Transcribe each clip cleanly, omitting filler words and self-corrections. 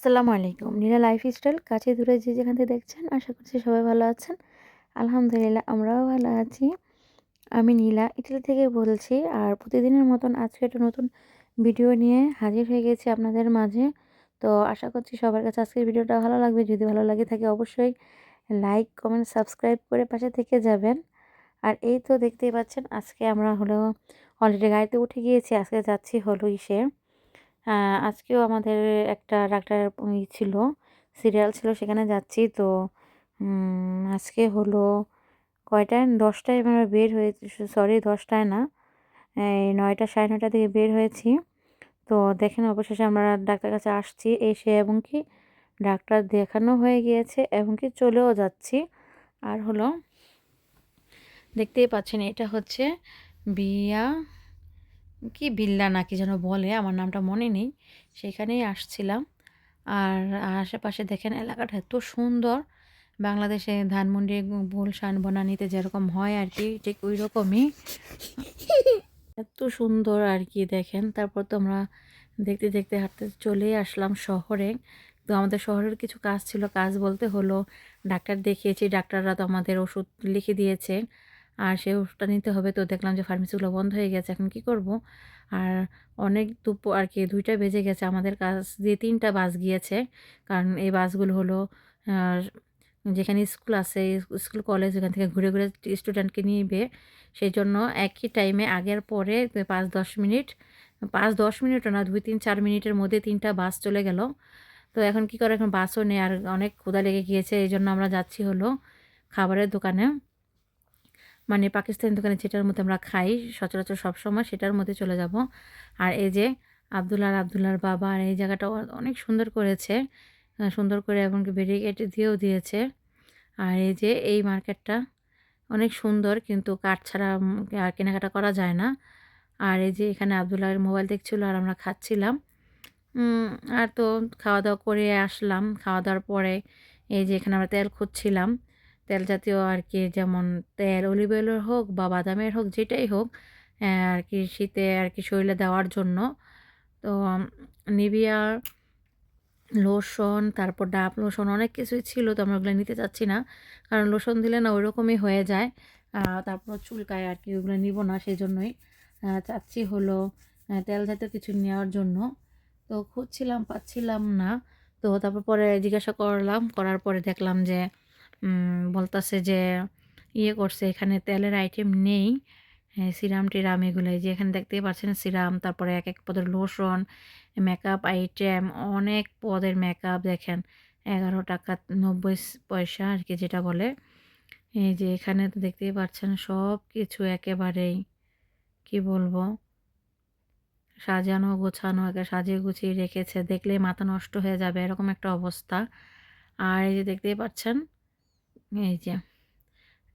আসসালামু আলাইকুম। নীলা লাইফস্টাইল কাছে দূরে যে যেখান থেকে দেখছেন আশা করছি সবাই ভালো আছেন। আলহামদুলিল্লাহ আমরাও ভালো আছি। আমি নীলা ইতালি থেকে বলছি। আর প্রতিদিনের মতন আজকে একটা নতুন ভিডিও নিয়ে হাজির হয়ে গেছি আপনাদের মাঝে। তো আশা করছি সবার কাছে আজকের ভিডিওটা ভালো লাগবে। যদি ভালো লাগে থাকে অবশ্যই লাইক, কমেন্ট, সাবস্ক্রাইব করে পাশে থেকে যাবেন। আর এই তো দেখতেই পাচ্ছেন আজকে আমরা হলো অলরেডি গাড়িতে উঠে গিয়েছি। আজকে যাচ্ছি হলো ইসে আজকেও আমাদের একটা ডাক্তারের ছিল, সিরিয়াল ছিল সেখানে যাচ্ছি। তো আজকে হলো কয়টায় 10টায় আমরা বের হয়েছি, সরি 10টায় না, এই 9টা 9:30 থেকে বের হয়েছি। তো দেখেন অবশেষে আমরা ডাক্তার কাছে আসছি এসে এবং কি ডাক্তার দেখানো হয়ে গিয়েছে এবং কি চলেও যাচ্ছি। আর হলো দেখতেই পাচ্ছেন এটা হচ্ছে বিয়া কি বিল্লা না কি যেন বলে, আমার নামটা মনে নেই। সেখানেই আসছিলাম। আর আশেপাশে দেখেন এলাকাটা এত সুন্দর, বাংলাদেশে ধানমন্ডি, গুলশান, বনানীতে যেরকম হয় আর কি, ঠিক ওই রকমই এত সুন্দর আর কি। দেখেন তারপর তো আমরা দেখতে দেখতে হাঁটতে চলেই আসলাম শহরে। তো আমাদের শহরের কিছু কাজ ছিল, কাজ বলতে হলো ডাক্তার দেখিয়েছি, ডাক্তাররা তো আমাদের ওষুধ লিখে দিয়েছে আর সেই ওষুধটা নিতে হবে। তো দেখলাম যে ফার্মেসিগুলো বন্ধ হয়ে গেছে, এখন কি করব। আর অনেক দুপুর আর কি 2টা বেজে গেছে, আমাদের কাজ দিয়ে 3টা বাস গিয়েছে। কারণ এই বাসগুলো হলো যেখানে স্কুল আছে, স্কুল কলেজ, ওখান থেকে ঘুরে ঘুরে স্টুডেন্টকে নিবে। সেই জন্য একই টাইমে আগের পরে 5-10 মিনিট, 5-10 মিনিটও না, 2-3-4 মিনিটের মধ্যে 3টা বাস চলে গেল। তো এখন কি করে, এখন বাসও নেই আর অনেক ক্ষুধা লেগে গিয়েছে। এই জন্য আমরা যাচ্ছি হলো খাবারের দোকানে, মানে পাকিস্তানি দোকানে যেটার মধ্যে আমরা খাই সচরাচর সবসময়, সেটার মধ্যে চলে যাব। আর এই যে আবদুল্লাহর বাবা, আর এই জায়গাটা অনেক সুন্দর করেছে, সুন্দর করে এমনকি ব্যারিকেড দিয়েও দিয়েছে। আর এই যে এই মার্কেটটা অনেক সুন্দর, কিন্তু কাঠ ছাড়া আর কেনাকাটা করা যায় না। আর এই যে এখানে আবদুল্লাহর মোবাইল দেখছিল আর আমরা খাচ্ছিলাম। উম আর তো খাওয়া-দাওয়া করে আসলাম। খাওয়া-দাওয়ার পরে এই যে এখানে আমরা তেল খুঁজছিলাম। তেল জাতীয় আর কি, যেমন তেল অলিভ অয়েলের হোক বা বাদামের হোক, যেটাই হোক, আর কি শীতে আর কি শরীরে দেওয়ার জন্য। তো নিভিয়া লোশন, তারপর ডাভ লোশন, অনেক কিছুই ছিল। তো আমরা ওগুলো নিতে চাচ্ছি না, কারণ লোশন দিলে না ওইরকমই হয়ে যায়। তারপর চুলকায় আর কি, ওগুলো নিব না। সেই জন্যই চাচ্ছি হলো তেল জাতীয় কিছু নেওয়ার জন্য। তো খুঁজছিলাম, পাচ্ছিলাম না। তো তারপর পরে জিজ্ঞাসা করলাম, করার পরে দেখলাম যে বলতাছে যে ইয়ে করছে, এখানে তেলের আইটেম নেই। হ্যাঁ, সিরাম-টিরাম এগুলো, এই যে এখানে দেখতেই পাচ্ছেন সিরাম, তারপরে এক এক পদের লোশন, মেকআপ আইটেম, অনেক পদের মেকআপ দেখেন, 11 টাকা 90 পয়সা আর কি যেটা বলে। এই যে এখানে তো দেখতেই পাচ্ছেন সব কিছু একেবারেই কি বলবো, সাজানো গোছানো, সাজিয়ে গুছিয়ে রেখেছে, দেখলেই মাথা নষ্ট হয়ে যাবে এরকম একটা অবস্থা। আর এই যে দেখতেই পাচ্ছেন, এই যে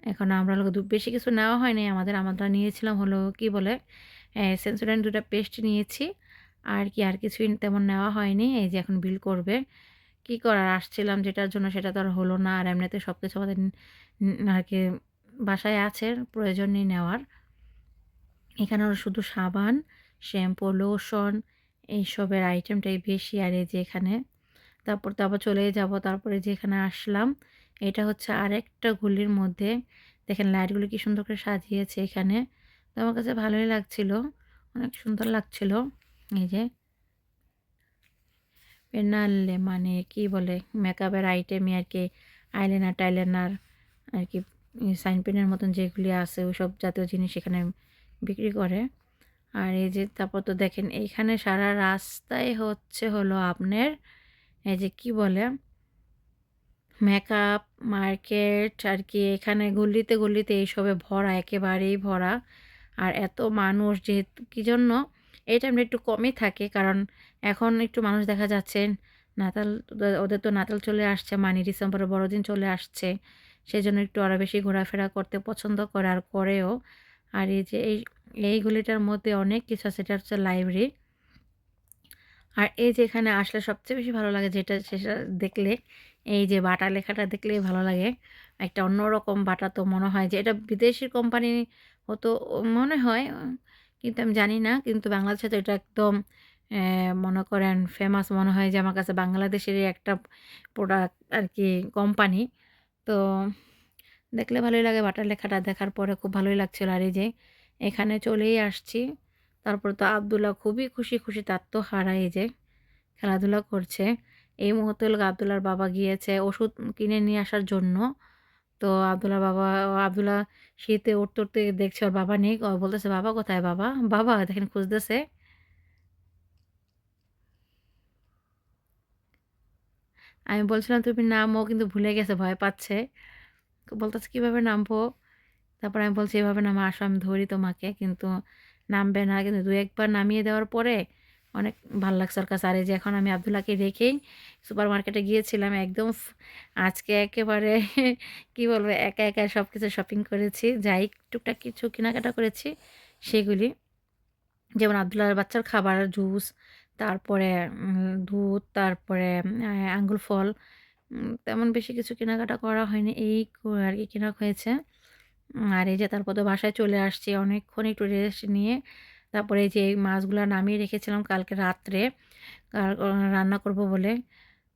এখন আমরা হলো বেশি কিছু নেওয়া হয়নি আমাদের। আমরা নিয়েছিলাম হলো কি বলে, সেন্সোডাইন 2টা পেস্ট নিয়েছি। আর কি আর কিছুই তেমন নেওয়া হয়নি। এই যে এখন বিল করবে। কি করার, আসছিলাম যেটার জন্য সেটা তো আর হলো না। আর এমনিতে সব কিছু আমাদের আর কি বাসায় আছে, প্রয়োজন নেই নেওয়ার। এখানে ওরা শুধু সাবান, শ্যাম্পু, লোশন এইসবের আইটেমটাই বেশি। আর এই যে এখানে তারপর তো আবার চলেই যাব। তারপরে যে এখানে আসলাম, এটা হচ্ছে আরেকটা গলির মধ্যে। দেখেন লাইটগুলো কি সুন্দর করে সাজিয়েছে এখানে। তো আমার কাছে ভালোই লাগছিল, অনেক সুন্দর লাগছিল। এই যে পেনাল্লে মানে কি বলে, মেকআপের আইটেমই আর কি, আইলাইনার টাইলাইনার আর কি, সাইন পেনের মতন যেগুলি আছে ওইসব জাতীয় জিনিস এখানে বিক্রি করে। আর এই যে তারপর তো দেখেন এইখানে সারা রাস্তায় হচ্ছে হলো আপনার এই যে কি বলে, মেকআপ মার্কেট আর কি। এখানে গলিতে গলিতে এইসবে ভরা, একেবারেই ভরা। আর এত মানুষ যেহেতু কী জন্য এই টাইমটা একটু কমই থাকে, কারণ এখন একটু মানুষ দেখা যাচ্ছে নাতাল, ওদের তো নাতাল চলে আসছে, মানে ডিসেম্বরের বড়দিন চলে আসছে। সেই জন্য একটু ওরা বেশি ঘোরাফেরা করতে পছন্দ করে আর করেও। আর এই যে এই গলিটার মধ্যে অনেক কিছু আছে, এটা হচ্ছে লাইব্রেরি। আর এই যে এখানে আসলে সবচেয়ে বেশি ভালো লাগে যেটা, সেটা দেখলে এই যে বাটা লেখাটা দেখলেই ভালো লাগে। একটা অন্যরকম বাটা, তো মনে হয় যে এটা বিদেশি কোম্পানি হতো মনে হয়, কিন্তু আমি জানি না। কিন্তু বাংলাদেশে তো এটা একদম মনে করেন ফেমাস মনে হয় যে আমার কাছে বাংলাদেশেরই একটা প্রোডাক্ট আর কি কোম্পানি। তো দেখলে ভালোই লাগে, বাটার লেখাটা দেখার পরে খুব ভালোই লাগছিল। আর এই যে এখানে চলেই আসছি। তারপর তো আব্দুল্লাহ খুবই খুশি, খুশি তার তো হারা, এই যে খেলাধুলা করছে। এই মুহূর্তে হলো আব্দুল্লাহর বাবা গিয়েছে ওষুধ কিনে নিয়ে আসার জন্য। তো আব্দুল্লাহ শীতে উঠতে, উঠতে দেখছে ওর বাবা নেই। ও বলতেছে, "বাবা কোথায় বাবা? বাবা?" দেখেন খুঁজতেছে। আমি বলছিলাম, "তুমি নামো," কিন্তু ভুলে গেছে, ভয় পাচ্ছে। তো বলতেছে, "কিভাবে নামবো?" তারপর আমি বলছি, "এভাবে নামো, আসো আমি ধরি তোমাকে।" কিন্তু নামবে না। কিন্তু ২-১ বার নামিয়ে দেওয়ার পরে অনেক ভাল লাগছে ওর কাছে। আর এই যে এখন আমি আব্দুল্লাহকে রেখেই সুপার মার্কেটে গিয়েছিলাম। একদম আজকে একেবারে কি বলবো, একা, একা সবকিছু শপিং করেছি। যাই টুকটাক কিছু কেনাকাটা করেছি সেগুলি। যেমন আব্দুল্লাহর বাচ্চার খাবার, জুস, তারপরে দুধ, তারপরে আঙ্গুর ফল। তেমন বেশি কিছু কেনাকাটা করা হয়নি। এই আর কি কেনা হয়েছে। আর এই যে তারপর তো বাসায় চলে আসছি। অনেকক্ষণ একটু রেস্ট নিয়ে তারপরে এই যে এই মাছগুলা নামিয়ে রেখেছিলাম কালকে রাত্রে কার রান্না করব বলে।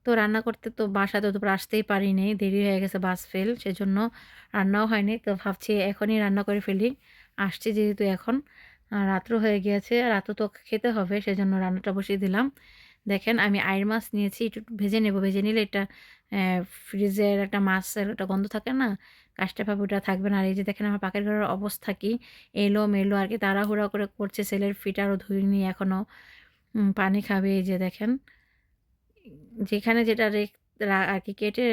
তো রান্না করতে তো বাসায় তো দুপুরে আসতেই পারিনি। দেরি হয়ে গেছে, বাস ফেল। সেজন্য রান্নাও হয়নি। তো ভাবছি এখনই রান্না করে ফেলি। আসছি যেহেতু এখন রাতও হয়ে গিয়েছে। রাতও তো খেতে হবে, সেজন্য রান্নাটা বসিয়ে দিলাম। দেখেন আমি আইড় মাছ নিয়েছি, একটু ভেজে নেব। ভেজে নিলে এটা ফ্রিজের একটা মাছের একটা গন্ধ থাকে না? কাশটা ভাব ওটা থাকবে না। আর এই যে দেখেন আমার পাকের ঘরের অবস্থা কি? এলোমেলো আর কি, তাড়াহুড়া করে করছে। ছেলের ফিট আরও ধুইনি এখনও। পানি খাবে। এই যে দেখেন যেখানে যেটা আর কি কেটে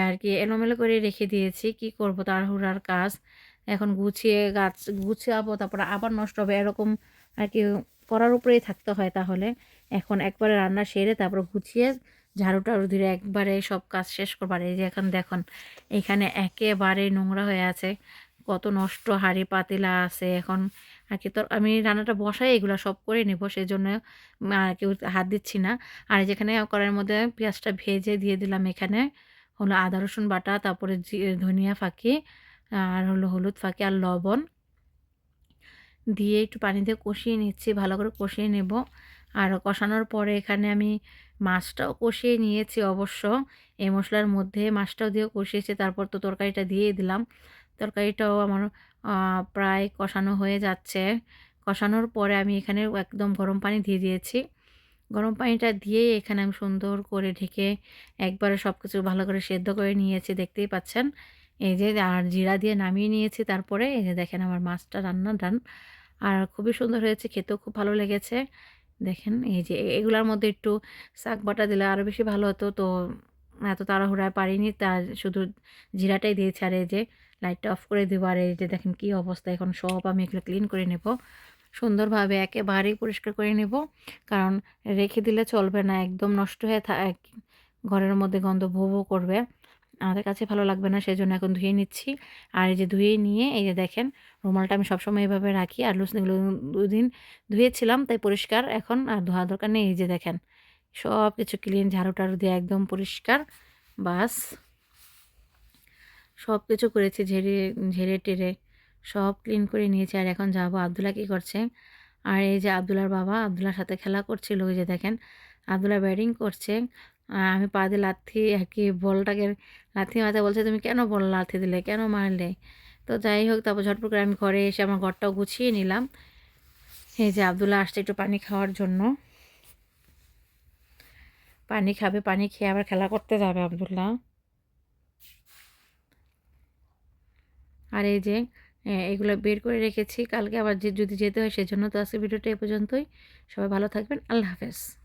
আর কি এলোমেলো করে রেখে দিয়েছি। কি করব, তাড়াহুড়ার কাজ। এখন গুছিয়ে গুছাবো, তারপরে আবার নষ্ট হবে, এরকম আর কি করার উপরেই থাকতে হয় তাহলে। এখন একবারে রান্না সেরে তারপর গুছিয়ে ঝাড়ু-টাড়ু দিয়ে একবারে সব কাজ শেষ করব। আর এই যে এখন দেখুন এখানে একেবারে নোংরা হয়ে আছে। কত নষ্ট হাঁড়ি পাতিলা আছে এখন আর কি। তো আমি রান্নাটা বসাই এগুলা সব করে নেব, সেজন্য আর কি হাত দিচ্ছি না। আর যেখানে কড়াইয়ের মধ্যে পেঁয়াজটা ভেজে দিয়ে দিলাম, এখানে হলো আদা রসুন বাটা, তারপরে ধনিয়া ফাঁকি, আর হলো হলুদ ফাঁকি আর লবণ দিয়ে একটু পানি দিয়ে কষিয়ে নিচ্ছি, ভালো করে কষিয়ে নেব। আর কষানোর পরে এখানে আমি মাছটাও কষিয়ে নিয়েছি অবশ্য। এই মশলার মধ্যে মাছটাও দিয়ে কষিয়েছি, তারপর তো তরকারিটা দিয়ে দিলাম। তরকারিটাও আমার প্রায় কষানো হয়ে যাচ্ছে। কষানোর পরে আমি এখানে একদম গরম পানি দিয়ে দিয়েছি। গরম পানিটা দিয়ে এখানে আমি সুন্দর করে ঢেকে একবারে সব কিছু ভালো করে সেদ্ধ করে নিয়েছি, দেখতেই পাচ্ছেন। এই যে আর জিরা দিয়ে নামিয়ে নিয়েছি। তারপরে এই যে দেখেন আমার মাছটা রান্না ডান। আর খুবই সুন্দর হয়েছে, খেতেও খুব ভালো লেগেছে। দেখেন এই যে এগুলার মধ্যে একটু শাক বাটা দিলে আরও বেশি ভালো হতো। তো এত তাড়াহুড়ায় পারিনি, তার শুধু জিরাটাই দিয়েছি। আর এই যে লাইটটা অফ করে দেবো। আর এই যে দেখেন কি অবস্থা, এখন সব আমি এগুলো ক্লিন করে নেব সুন্দরভাবে, একেবারেই পরিষ্কার করে নেব। কারণ রেখে দিলে চলবে না, একদম নষ্ট হয়ে ঘরের মধ্যে গন্ধ ভো ভো করবে, আমাদের কাছে ভালো লাগবে না। সেজন্য এখন ধুয়ে নিচ্ছি। আর এই যে ধুয়ে নিয়ে এই যে দেখেন রুমালটা আমি সবসময় এভাবে রাখি। আর লুসনিগুলো ২ দিন ধুয়েছিলাম তাই পরিষ্কার, এখন আর ধোয়া দরকার নেই। এই যে দেখেন সব কিছু ক্লিন, ঝাড়ু-টাড়ু দিয়ে একদম পরিষ্কার। বাস সব কিছু করেছি, ঝেড়ে টেরে সব ক্লিন করে নিয়েছি। আর এখন যাবো। আব্দুল্লাহ কী করছে? আর এই যে আব্দুল্লাহর বাবা আব্দুল্লাহর সাথে খেলা করছিল। ওই যে দেখেন আব্দুল্লাহ ব্যাটিং করছে। আমি পা দিয়ে লাথি আর কি বলটাকে লাথি মারতে বলছে, "তুমি কেন বল লাথি দিলে? কেন মারলে?" তো যাই হোক, তারপর ঝটপট করে আমি ঘরে এসে আমার ঘরটাও গুছিয়ে নিলাম। এই যে আব্দুল্লাহ আসছে একটু পানি খাওয়ার জন্য। পানি খাবে, পানি খেয়ে আবার খেলা করতে যাবে আব্দুল্লাহ। আর এই যে এগুলো বের করে রেখেছি কালকে আবার যদি যেতে হয় সেজন্য। তো আজকে ভিডিওটা এ পর্যন্তই। সবাই ভালো থাকবেন। আল্লাহ হাফেজ।